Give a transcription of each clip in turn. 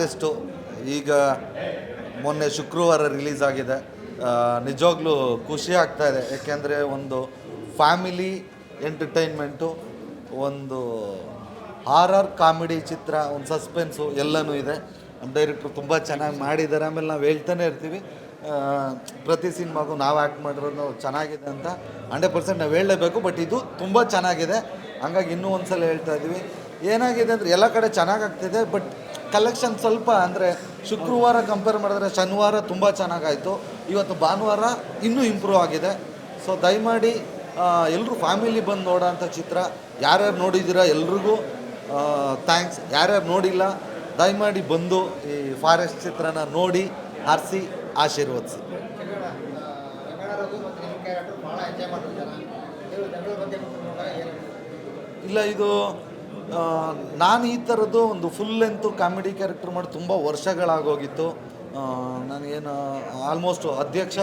Test ಈಗ ಮೊನ್ನೆ ಶುಕ್ರವಾರ ರಿಲೀಸ್ ಆಗಿದೆ. ನಿಜವಾಗ್ಲೂ ಖುಷಿ ಆಗ್ತಾ ಇದೆ. ಯಾಕೆಂದರೆ ಒಂದು ಫ್ಯಾಮಿಲಿ ಎಂಟರ್ಟೈನ್ಮೆಂಟು, ಒಂದು ಹಾರರ್ ಕಾಮಿಡಿ ಚಿತ್ರ, ಒಂದು ಸಸ್ಪೆನ್ಸು ಎಲ್ಲನೂ ಇದೆ. ನಮ್ಮ ಡೈರೆಕ್ಟ್ರು ತುಂಬ ಚೆನ್ನಾಗಿ ಮಾಡಿದ್ದಾರೆ. ಆಮೇಲೆ ನಾವು ಹೇಳ್ತಾನೆ ಇರ್ತೀವಿ, ಪ್ರತಿ ಸಿನಿಮಾಗೂ ನಾವು ಆ್ಯಕ್ಟ್ ಮಾಡಿರೋದು ಚೆನ್ನಾಗಿದೆ ಅಂತ 100% ನಾವು ಹೇಳಲೇಬೇಕು. ಬಟ್ ಇದು ತುಂಬ ಚೆನ್ನಾಗಿದೆ. ಹಂಗಾಗಿ ಇನ್ನೂ ಒಂದು ಸಲ ಹೇಳ್ತಾ ಇದ್ದೀವಿ. ಏನಾಗಿದೆ ಅಂದರೆ ಎಲ್ಲ ಕಡೆ ಚೆನ್ನಾಗಾಗ್ತಿದೆ, ಬಟ್ ಕಲೆಕ್ಷನ್ ಸ್ವಲ್ಪ ಅಂದರೆ ಶುಕ್ರವಾರ ಕಂಪೇರ್ ಮಾಡಿದ್ರೆ ಶನಿವಾರ ತುಂಬ ಚೆನ್ನಾಗಾಯಿತು. ಇವತ್ತು ಭಾನುವಾರ ಇನ್ನೂ ಇಂಪ್ರೂವ್ ಆಗಿದೆ. ಸೊ ದಯಮಾಡಿ ಎಲ್ಲರೂ ಫ್ಯಾಮಿಲಿ ಬಂದು ನೋಡೋಂಥ ಚಿತ್ರ. ಯಾರ್ಯಾರು ನೋಡಿದ್ದೀರಾ ಎಲ್ರಿಗೂ ಥ್ಯಾಂಕ್ಸ್. ಯಾರ್ಯಾರು ನೋಡಿಲ್ಲ ದಯಮಾಡಿ ಬಂದು ಈ ಫಾರೆಸ್ಟ್ ಚಿತ್ರನ ನೋಡಿ ಹರಿಸಿ ಆಶೀರ್ವದಿಸಿ. ಇಲ್ಲ, ಇದು ನಾನು ಈ ಥರದ್ದು ಒಂದು ಫುಲ್ ಲೆಂತು ಕಾಮಿಡಿ ಕ್ಯಾರೆಕ್ಟರ್ ಮಾಡಿ ತುಂಬ ವರ್ಷಗಳಾಗೋಗಿತ್ತು. ನನಗೇನು ಆಲ್ಮೋಸ್ಟ್ ಅಧ್ಯಕ್ಷ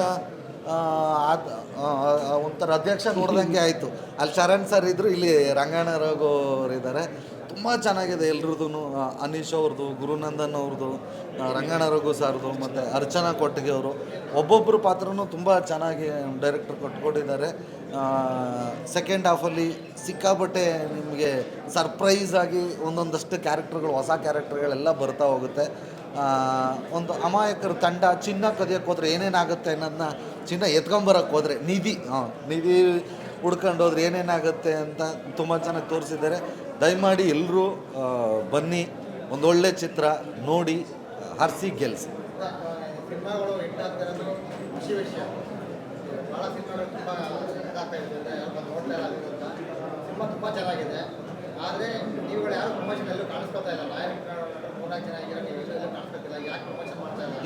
ಒಂಥರ ಅಧ್ಯಕ್ಷ ನೋಡ್ದಂಗೆ ಆಯಿತು. ಅಲ್ಲಿ ಶರಣ್ ಸರ್ ಇದ್ದರು, ಇಲ್ಲಿ ರಂಗಣ್ಣ ರಘುವರಿದ್ದಾರೆ. ತುಂಬ ಚೆನ್ನಾಗಿದೆ ಎಲ್ರದ್ದು. ಅನೀಶ್ ಅವ್ರದ್ದು, ಗುರುನಂದನ್ ಅವ್ರದ್ದು, ರಂಗಣ್ಣ ರಘು ಸರ್ದು, ಮತ್ತು ಅರ್ಚನಾ ಕೊಟ್ಟಿಗೆ ಅವರು ಒಬ್ಬೊಬ್ಬರು ಪಾತ್ರನೂ ತುಂಬ ಚೆನ್ನಾಗಿ ಡೈರೆಕ್ಟರ್ ಕೊಟ್ಕೊಟ್ಟಿದ್ದಾರೆ. ಸೆಕೆಂಡ್ ಹಾಫಲ್ಲಿ ಸಿಕ್ಕಾಪಟ್ಟೆ ನಿಮಗೆ ಸರ್ಪ್ರೈಸ್ ಆಗಿ ಒಂದೊಂದಷ್ಟು ಕ್ಯಾರೆಕ್ಟರ್ಗಳು, ಹೊಸ ಕ್ಯಾರೆಕ್ಟರ್ಗಳೆಲ್ಲ ಬರ್ತಾ ಹೋಗುತ್ತೆ. ಒಂದು ಅಮಾಯಕರ ತಂಡ ಚಿನ್ನ ಕದಿಯೋಕ್ಕೆ ಹೋದರೆ ಏನೇನಾಗುತ್ತೆ ಅನ್ನೋದನ್ನ, ಚಿನ್ನ ಎತ್ಕೊಂಬರೋಕ್ಕೆ ಹೋದರೆ ನಿಧಿ ಹುಡ್ಕೊಂಡು ಹೋದ್ರೆ ಏನೇನಾಗುತ್ತೆ ಅಂತ ತುಂಬ ಚೆನ್ನಾಗಿ ತೋರಿಸಿದ್ದಾರೆ. ದಯಮಾಡಿ ಎಲ್ಲರೂ ಬನ್ನಿ, ಒಂದೊಳ್ಳೆ ಚಿತ್ರ ನೋಡಿ ಹರಿಸಿ ಗೆಲ್ಲಿಸಿ.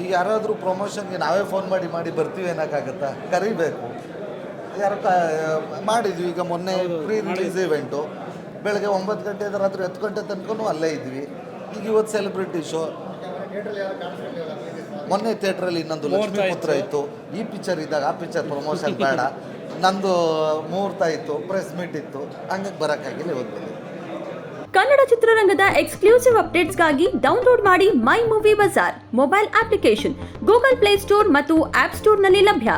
ಈಗ ಯಾರಾದರೂ ಪ್ರಮೋಷನ್ಗೆ ನಾವೇ ಫೋನ್ ಮಾಡಿ ಬರ್ತೀವಿ ಅನ್ನೋಕ್ಕಾಗತ್ತಾ? ಕರಿಬೇಕು. ಯಾರು ಮಾಡಿದ್ವಿ. ಈಗ ಮೊನ್ನೆ ಪ್ರೀ ರಿಲೀಸ್ ಇವೆಂಟು ಬೆಳಗ್ಗೆ 9 ಗಂಟೆಯಿಂದ ರಾತ್ರಿ 10 ಗಂಟೆ ತನಕ ಅಲ್ಲೇ ಇದ್ವಿ. ಈಗ ಇವತ್ತು ಸೆಲೆಬ್ರಿಟಿ ಶೋ. ಮೊನ್ನೆ ಥಿಯೇಟ್ರಲ್ಲಿ ಇನ್ನೊಂದು ಲಕ್ಷ್ಮೀಪುತ್ರ ಇತ್ತು. ಈ ಪಿಕ್ಚರ್ ಇದ್ದಾಗ ಆ ಪಿಕ್ಚರ್ ಪ್ರಮೋಷನ್ ಬೇಡ, ನಂದು ಮುಹೂರ್ತ ಇತ್ತು, ಪ್ರೆಸ್ ಮೀಟ್ ಇತ್ತು, ಹಂಗಾಗಿ ಬರೋಕ್ಕಾಗಿಲ್ಲ. ಇವತ್ತು ಕನ್ನಡ ಚಿತ್ರರಂಗದ ಎಕ್ಸ್ಕ್ಲೂಸಿವ್ ಅಪ್ಡೇಟ್ಸ್ಗಾಗಿ ಡೌನ್ಲೋಡ್ ಮಾಡಿ My Movie Bazaar mobile application. Google Play Store ಮತ್ತು ಆಪ್ ಸ್ಟೋರ್ನಲ್ಲಿ ಲಭ್ಯ.